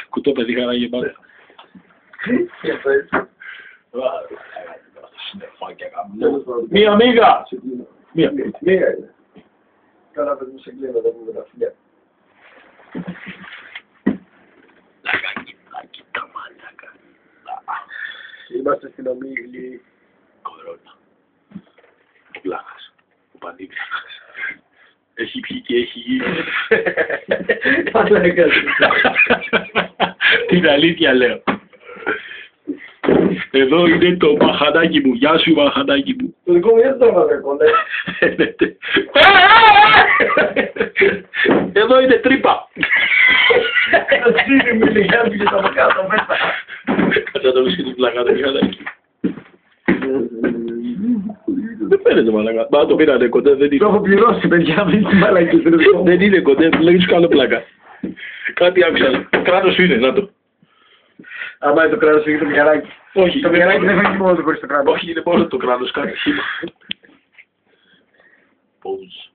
Κουτό παιδί χαράγε πάντα. Μία μίγα! Μία είναι. Καλά πες μου σε κλείνω, δεν πούμε τα φιλιά. Λακάκι τα μάλακα. Είμαστε στην Ομίγλη. Κορώνα. Ο Πλάκας. Ο Πανίψης. Έχει πιει και έχει γίνει. Την αλήθεια λέω. Εδώ είναι το μαχανάκι μου. Γεια σου μαχανάκι μου. Το δικό μου δεν το έβαλε κολλέ. Εδώ είναι τρύπα. Τσίνη μου λίγα πήγε από κάτω μέσα. Κάτσε το βρίσκει την πλάκα το μηχανάκι. Δεν φαίνεται μαλακά. Μα το πήρανε κοντέ, δεν είναι. Το έχω πληρώσει παιδιά, μην την μαλακή. Δεν είναι κοντέ, λέγει σου κάνω πλάκα. Κάτι άκουσα. Κράτος σου είναι, να το. Άμα είναι το κράτος είναι το μηχανάκι. Όχι. Το μηχανάκι δεν φεύγει μόνο του χωρίς το κράτος. Όχι, είναι μόνο το κράτος, κάτι σήμα. Pause.